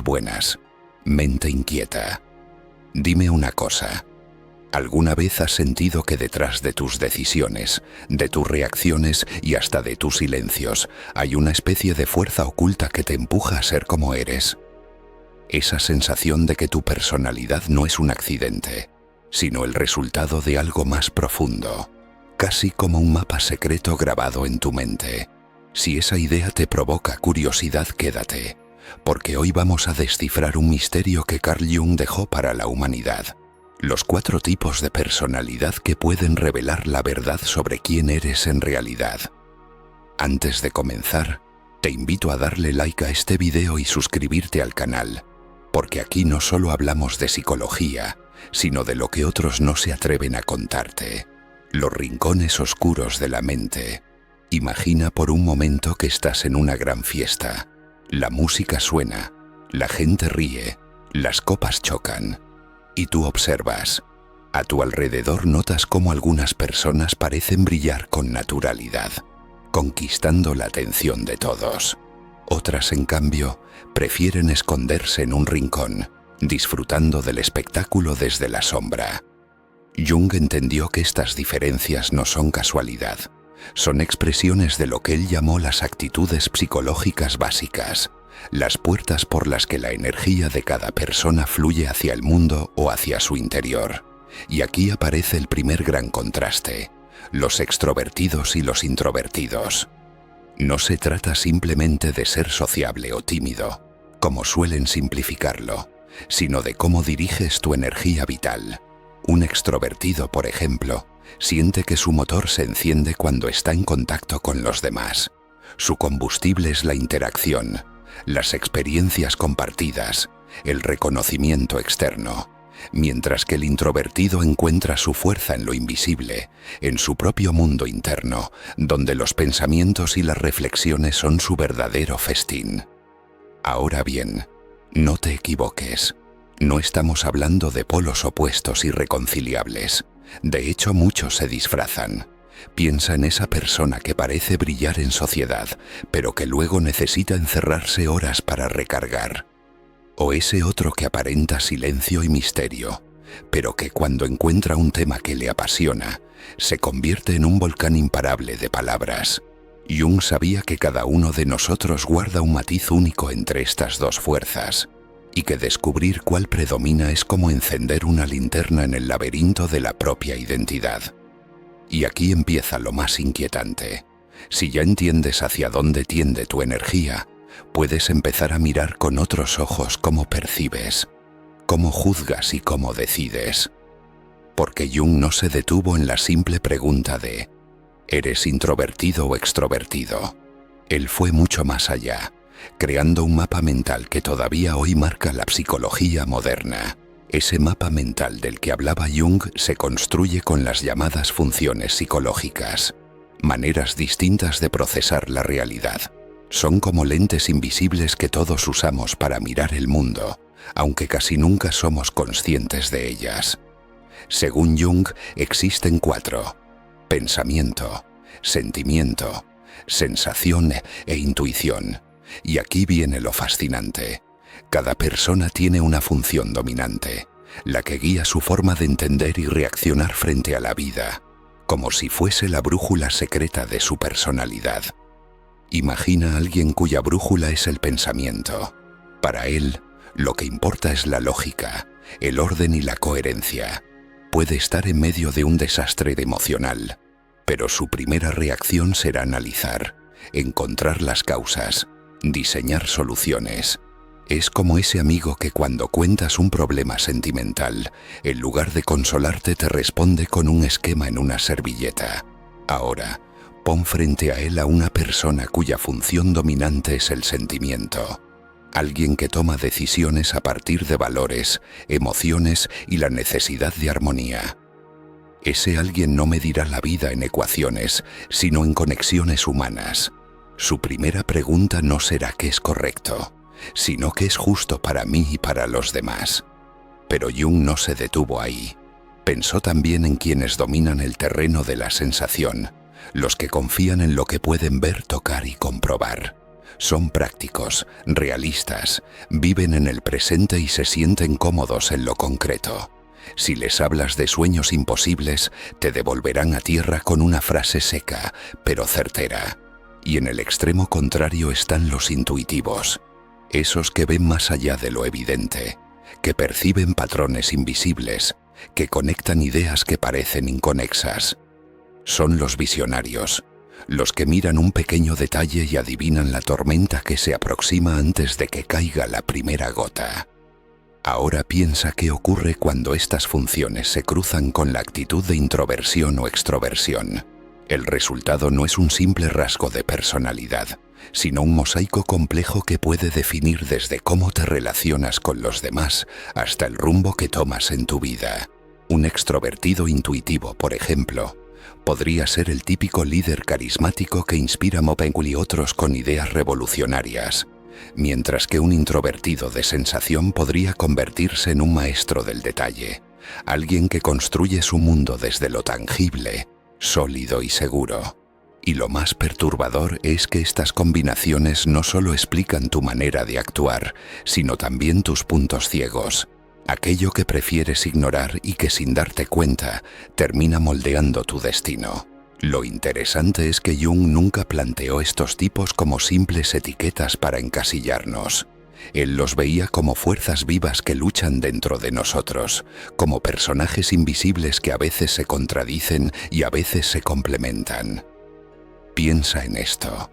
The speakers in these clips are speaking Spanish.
Muy buenas. Mente inquieta. Dime una cosa. ¿Alguna vez has sentido que detrás de tus decisiones, de tus reacciones y hasta de tus silencios hay una especie de fuerza oculta que te empuja a ser como eres? Esa sensación de que tu personalidad no es un accidente, sino el resultado de algo más profundo, casi como un mapa secreto grabado en tu mente. Si esa idea te provoca curiosidad, quédate, porque hoy vamos a descifrar un misterio que Carl Jung dejó para la humanidad. Los 4 tipos de personalidad que pueden revelar la verdad sobre quién eres en realidad. Antes de comenzar, te invito a darle like a este video y suscribirte al canal, porque aquí no solo hablamos de psicología, sino de lo que otros no se atreven a contarte. Los rincones oscuros de la mente. Imagina por un momento que estás en una gran fiesta. La música suena, la gente ríe, las copas chocan. Y tú observas. A tu alrededor notas cómo algunas personas parecen brillar con naturalidad, conquistando la atención de todos. Otras, en cambio, prefieren esconderse en un rincón, disfrutando del espectáculo desde la sombra. Jung entendió que estas diferencias no son casualidad, son expresiones de lo que él llamó las actitudes psicológicas básicas, las puertas por las que la energía de cada persona fluye hacia el mundo o hacia su interior. Y aquí aparece el primer gran contraste, los extrovertidos y los introvertidos. No se trata simplemente de ser sociable o tímido, como suelen simplificarlo, sino de cómo diriges tu energía vital. Un extrovertido, por ejemplo, siente que su motor se enciende cuando está en contacto con los demás. Su combustible es la interacción, las experiencias compartidas, el reconocimiento externo, mientras que el introvertido encuentra su fuerza en lo invisible, en su propio mundo interno, donde los pensamientos y las reflexiones son su verdadero festín. Ahora bien, no te equivoques. No estamos hablando de polos opuestos irreconciliables. De hecho, muchos se disfrazan. Piensa en esa persona que parece brillar en sociedad, pero que luego necesita encerrarse horas para recargar. O ese otro que aparenta silencio y misterio, pero que cuando encuentra un tema que le apasiona, se convierte en un volcán imparable de palabras. Jung sabía que cada uno de nosotros guarda un matiz único entre estas dos fuerzas, y que descubrir cuál predomina es como encender una linterna en el laberinto de la propia identidad. Y aquí empieza lo más inquietante. Si ya entiendes hacia dónde tiende tu energía, puedes empezar a mirar con otros ojos cómo percibes, cómo juzgas y cómo decides. Porque Jung no se detuvo en la simple pregunta de ¿eres introvertido o extrovertido? Él fue mucho más allá, creando un mapa mental que todavía hoy marca la psicología moderna. Ese mapa mental del que hablaba Jung se construye con las llamadas funciones psicológicas, maneras distintas de procesar la realidad. Son como lentes invisibles que todos usamos para mirar el mundo, aunque casi nunca somos conscientes de ellas. Según Jung, existen 4: pensamiento, sentimiento, sensación e intuición. Y aquí viene lo fascinante. Cada persona tiene una función dominante, la que guía su forma de entender y reaccionar frente a la vida, como si fuese la brújula secreta de su personalidad. Imagina a alguien cuya brújula es el pensamiento. Para él, lo que importa es la lógica, el orden y la coherencia. Puede estar en medio de un desastre emocional, pero su primera reacción será analizar, encontrar las causas, diseñar soluciones. Es como ese amigo que cuando cuentas un problema sentimental, en lugar de consolarte te responde con un esquema en una servilleta. Ahora, pon frente a él a una persona cuya función dominante es el sentimiento. Alguien que toma decisiones a partir de valores, emociones y la necesidad de armonía. Ese alguien no medirá la vida en ecuaciones, sino en conexiones humanas. Su primera pregunta no será qué es correcto, sino qué es justo para mí y para los demás. Pero Jung no se detuvo ahí. Pensó también en quienes dominan el terreno de la sensación, los que confían en lo que pueden ver, tocar y comprobar. Son prácticos, realistas, viven en el presente y se sienten cómodos en lo concreto. Si les hablas de sueños imposibles, te devolverán a tierra con una frase seca, pero certera. Y en el extremo contrario están los intuitivos, esos que ven más allá de lo evidente, que perciben patrones invisibles, que conectan ideas que parecen inconexas. Son los visionarios, los que miran un pequeño detalle y adivinan la tormenta que se aproxima antes de que caiga la primera gota. Ahora piensa qué ocurre cuando estas funciones se cruzan con la actitud de introversión o extroversión. El resultado no es un simple rasgo de personalidad, sino un mosaico complejo que puede definir desde cómo te relacionas con los demás hasta el rumbo que tomas en tu vida. Un extrovertido intuitivo, por ejemplo, podría ser el típico líder carismático que inspira a Mopengu y otros con ideas revolucionarias, mientras que un introvertido de sensación podría convertirse en un maestro del detalle, alguien que construye su mundo desde lo tangible, sólido y seguro. Y lo más perturbador es que estas combinaciones no solo explican tu manera de actuar, sino también tus puntos ciegos, aquello que prefieres ignorar y que sin darte cuenta termina moldeando tu destino. Lo interesante es que Jung nunca planteó estos tipos como simples etiquetas para encasillarnos. Él los veía como fuerzas vivas que luchan dentro de nosotros, como personajes invisibles que a veces se contradicen y a veces se complementan. Piensa en esto.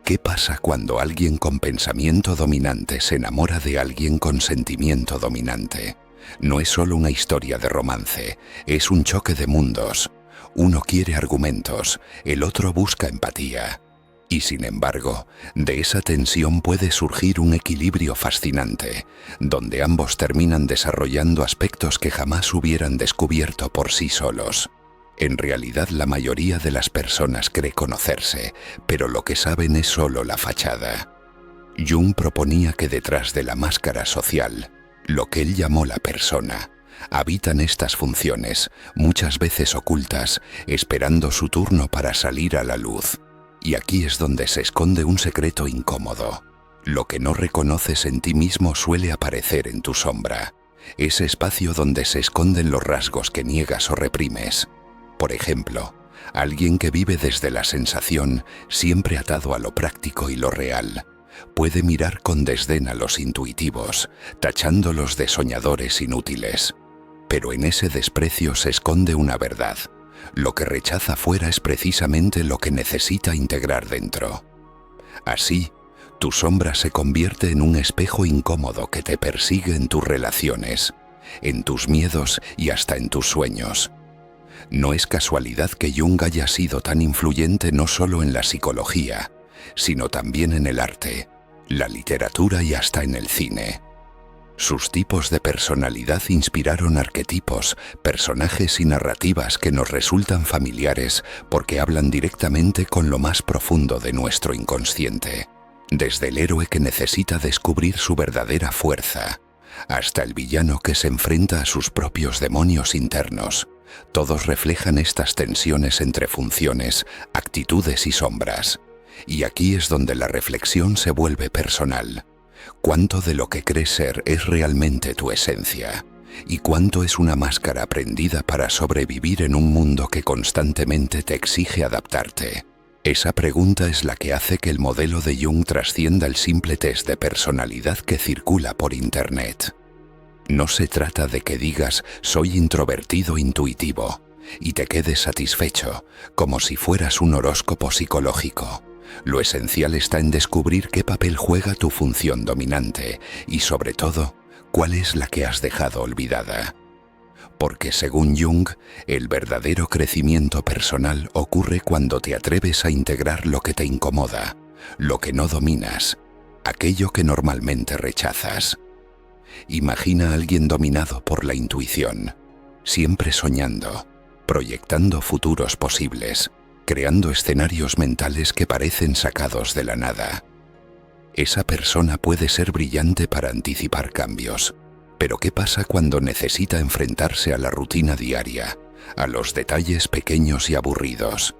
¿Qué pasa cuando alguien con pensamiento dominante se enamora de alguien con sentimiento dominante? No es solo una historia de romance, es un choque de mundos. Uno quiere argumentos, el otro busca empatía. Y sin embargo, de esa tensión puede surgir un equilibrio fascinante, donde ambos terminan desarrollando aspectos que jamás hubieran descubierto por sí solos. En realidad, la mayoría de las personas cree conocerse, pero lo que saben es solo la fachada. Jung proponía que detrás de la máscara social, lo que él llamó la persona, habitan estas funciones, muchas veces ocultas, esperando su turno para salir a la luz. Y aquí es donde se esconde un secreto incómodo. Lo que no reconoces en ti mismo suele aparecer en tu sombra, ese espacio donde se esconden los rasgos que niegas o reprimes. Por ejemplo, alguien que vive desde la sensación, siempre atado a lo práctico y lo real, puede mirar con desdén a los intuitivos, tachándolos de soñadores inútiles. Pero en ese desprecio se esconde una verdad. Lo que rechaza fuera es precisamente lo que necesita integrar dentro. Así, tu sombra se convierte en un espejo incómodo que te persigue en tus relaciones, en tus miedos y hasta en tus sueños. No es casualidad que Jung haya sido tan influyente no solo en la psicología, sino también en el arte, la literatura y hasta en el cine. Sus tipos de personalidad inspiraron arquetipos, personajes y narrativas que nos resultan familiares porque hablan directamente con lo más profundo de nuestro inconsciente. Desde el héroe que necesita descubrir su verdadera fuerza, hasta el villano que se enfrenta a sus propios demonios internos. Todos reflejan estas tensiones entre funciones, actitudes y sombras. Y aquí es donde la reflexión se vuelve personal. ¿Cuánto de lo que crees ser es realmente tu esencia? ¿Y cuánto es una máscara aprendida para sobrevivir en un mundo que constantemente te exige adaptarte? Esa pregunta es la que hace que el modelo de Jung trascienda el simple test de personalidad que circula por Internet. No se trata de que digas «soy introvertido intuitivo» y te quedes satisfecho, como si fueras un horóscopo psicológico. Lo esencial está en descubrir qué papel juega tu función dominante y, sobre todo, cuál es la que has dejado olvidada. Porque, según Jung, el verdadero crecimiento personal ocurre cuando te atreves a integrar lo que te incomoda, lo que no dominas, aquello que normalmente rechazas. Imagina a alguien dominado por la intuición, siempre soñando, proyectando futuros posibles, creando escenarios mentales que parecen sacados de la nada. Esa persona puede ser brillante para anticipar cambios, pero ¿qué pasa cuando necesita enfrentarse a la rutina diaria, a los detalles pequeños y aburridos?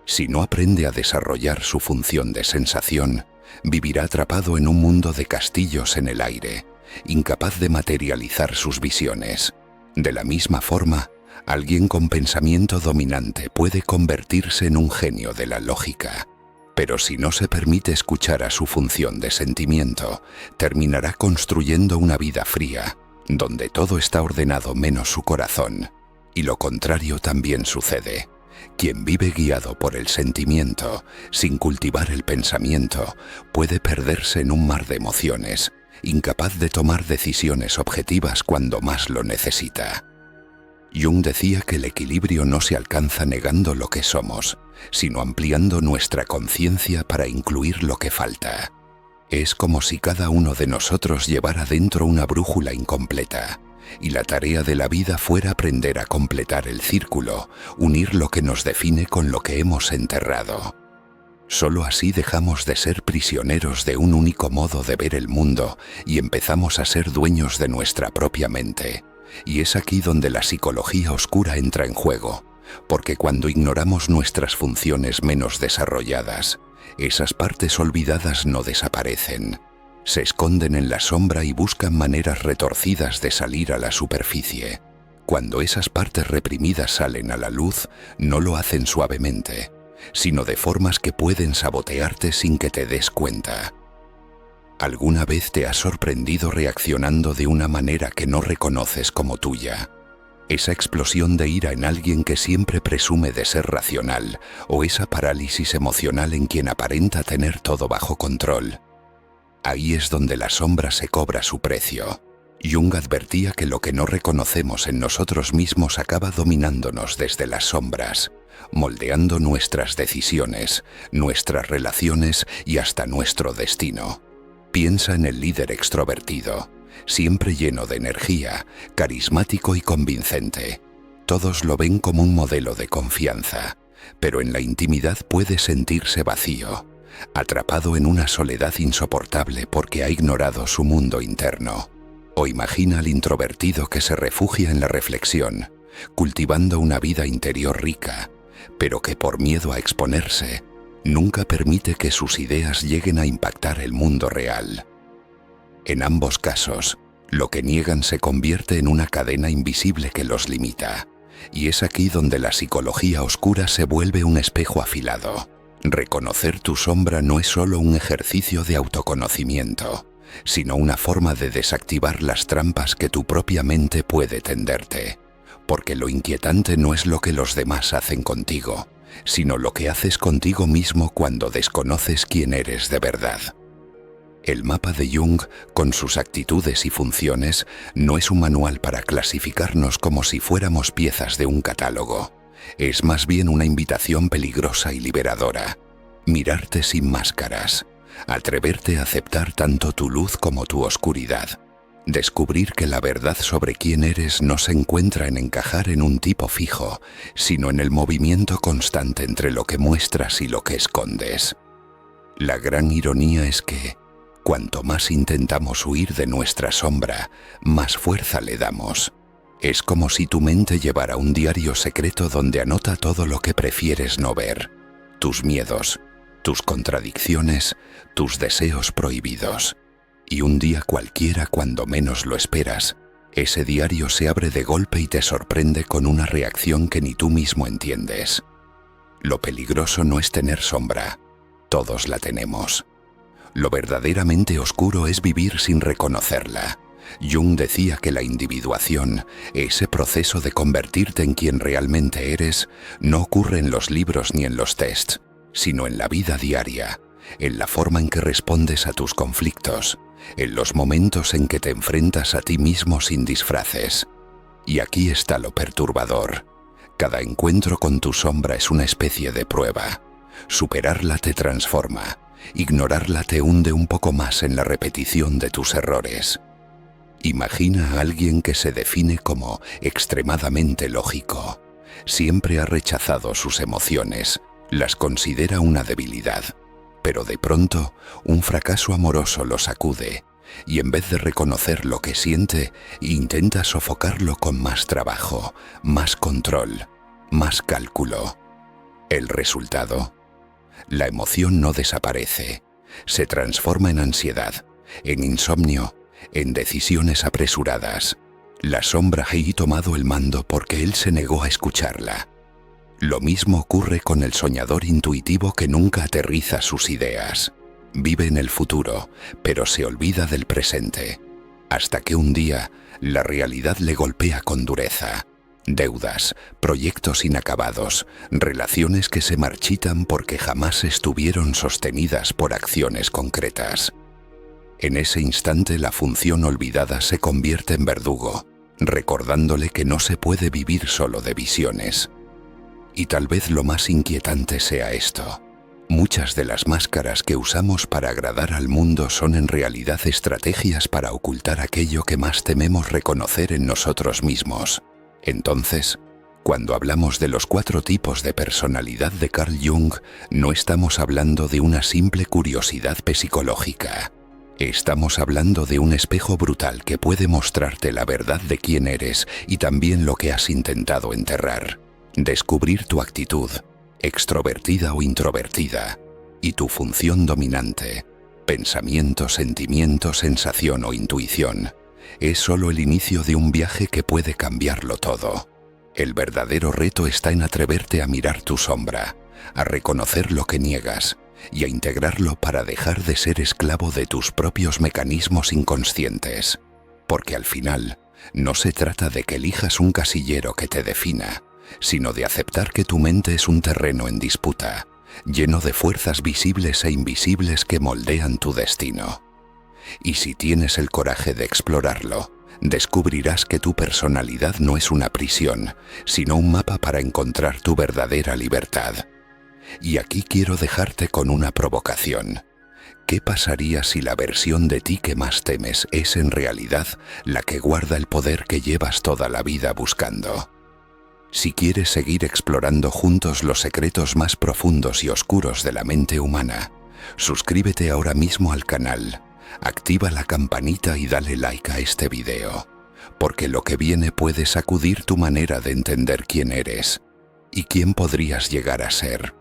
Si no aprende a desarrollar su función de sensación, Vivirá atrapado en un mundo de castillos en el aire, incapaz de materializar sus visiones. De la misma forma, alguien con pensamiento dominante puede convertirse en un genio de la lógica, pero si no se permite escuchar a su función de sentimiento, terminará construyendo una vida fría, donde todo está ordenado menos su corazón. Y lo contrario también sucede. Quien vive guiado por el sentimiento, sin cultivar el pensamiento, puede perderse en un mar de emociones, incapaz de tomar decisiones objetivas cuando más lo necesita. Jung decía que el equilibrio no se alcanza negando lo que somos, sino ampliando nuestra conciencia para incluir lo que falta. Es como si cada uno de nosotros llevara dentro una brújula incompleta, y la tarea de la vida fuera aprender a completar el círculo, unir lo que nos define con lo que hemos enterrado. Solo así dejamos de ser prisioneros de un único modo de ver el mundo y empezamos a ser dueños de nuestra propia mente. Y es aquí donde la psicología oscura entra en juego, porque cuando ignoramos nuestras funciones menos desarrolladas, esas partes olvidadas no desaparecen. Se esconden en la sombra y buscan maneras retorcidas de salir a la superficie. Cuando esas partes reprimidas salen a la luz, no lo hacen suavemente, sino de formas que pueden sabotearte sin que te des cuenta. ¿Alguna vez te has sorprendido reaccionando de una manera que no reconoces como tuya? Esa explosión de ira en alguien que siempre presume de ser racional, o esa parálisis emocional en quien aparenta tener todo bajo control. Ahí es donde la sombra se cobra su precio. Jung advertía que lo que no reconocemos en nosotros mismos acaba dominándonos desde las sombras, moldeando nuestras decisiones, nuestras relaciones y hasta nuestro destino. Piensa en el líder extrovertido, siempre lleno de energía, carismático y convincente. Todos lo ven como un modelo de confianza, pero en la intimidad puede sentirse vacío, atrapado en una soledad insoportable porque ha ignorado su mundo interno. O imagina al introvertido que se refugia en la reflexión, cultivando una vida interior rica, pero que por miedo a exponerse, nunca permite que sus ideas lleguen a impactar el mundo real. En ambos casos, lo que niegan se convierte en una cadena invisible que los limita, y es aquí donde la psicología oscura se vuelve un espejo afilado. Reconocer tu sombra no es solo un ejercicio de autoconocimiento, sino una forma de desactivar las trampas que tu propia mente puede tenderte. Porque lo inquietante no es lo que los demás hacen contigo, sino lo que haces contigo mismo cuando desconoces quién eres de verdad. El mapa de Jung, con sus actitudes y funciones, no es un manual para clasificarnos como si fuéramos piezas de un catálogo. Es más bien una invitación peligrosa y liberadora. Mirarte sin máscaras, atreverte a aceptar tanto tu luz como tu oscuridad. Descubrir que la verdad sobre quién eres no se encuentra en encajar en un tipo fijo, sino en el movimiento constante entre lo que muestras y lo que escondes. La gran ironía es que, cuanto más intentamos huir de nuestra sombra, más fuerza le damos. Es como si tu mente llevara un diario secreto donde anota todo lo que prefieres no ver. Tus miedos, tus contradicciones, tus deseos prohibidos. Y un día cualquiera, cuando menos lo esperas, ese diario se abre de golpe y te sorprende con una reacción que ni tú mismo entiendes. Lo peligroso no es tener sombra, todos la tenemos. Lo verdaderamente oscuro es vivir sin reconocerla. Jung decía que la individuación, ese proceso de convertirte en quien realmente eres, no ocurre en los libros ni en los tests, sino en la vida diaria, en la forma en que respondes a tus conflictos, en los momentos en que te enfrentas a ti mismo sin disfraces. Y aquí está lo perturbador. Cada encuentro con tu sombra es una especie de prueba. Superarla te transforma, ignorarla te hunde un poco más en la repetición de tus errores. Imagina a alguien que se define como extremadamente lógico. Siempre ha rechazado sus emociones, las considera una debilidad. Pero de pronto, un fracaso amoroso lo sacude, y en vez de reconocer lo que siente, intenta sofocarlo con más trabajo, más control, más cálculo. El resultado: la emoción no desaparece, se transforma en ansiedad, en insomnio, en decisiones apresuradas. La sombra ha tomado el mando porque él se negó a escucharla. Lo mismo ocurre con el soñador intuitivo que nunca aterriza sus ideas. Vive en el futuro, pero se olvida del presente. Hasta que un día, la realidad le golpea con dureza. Deudas, proyectos inacabados, relaciones que se marchitan porque jamás estuvieron sostenidas por acciones concretas. En ese instante la función olvidada se convierte en verdugo, recordándole que no se puede vivir solo de visiones. Y tal vez lo más inquietante sea esto. Muchas de las máscaras que usamos para agradar al mundo son en realidad estrategias para ocultar aquello que más tememos reconocer en nosotros mismos. Entonces, cuando hablamos de los 4 tipos de personalidad de Carl Jung, no estamos hablando de una simple curiosidad psicológica. Estamos hablando de un espejo brutal que puede mostrarte la verdad de quién eres y también lo que has intentado enterrar. Descubrir tu actitud, extrovertida o introvertida, y tu función dominante, pensamiento, sentimiento, sensación o intuición, es solo el inicio de un viaje que puede cambiarlo todo. El verdadero reto está en atreverte a mirar tu sombra, a reconocer lo que niegas y a integrarlo para dejar de ser esclavo de tus propios mecanismos inconscientes. Porque al final, no se trata de que elijas un casillero que te defina, sino de aceptar que tu mente es un terreno en disputa, lleno de fuerzas visibles e invisibles que moldean tu destino. Y si tienes el coraje de explorarlo, descubrirás que tu personalidad no es una prisión, sino un mapa para encontrar tu verdadera libertad. Y aquí quiero dejarte con una provocación. ¿Qué pasaría si la versión de ti que más temes es en realidad la que guarda el poder que llevas toda la vida buscando? Si quieres seguir explorando juntos los secretos más profundos y oscuros de la mente humana, suscríbete ahora mismo al canal, activa la campanita y dale like a este video, porque lo que viene puede sacudir tu manera de entender quién eres y quién podrías llegar a ser.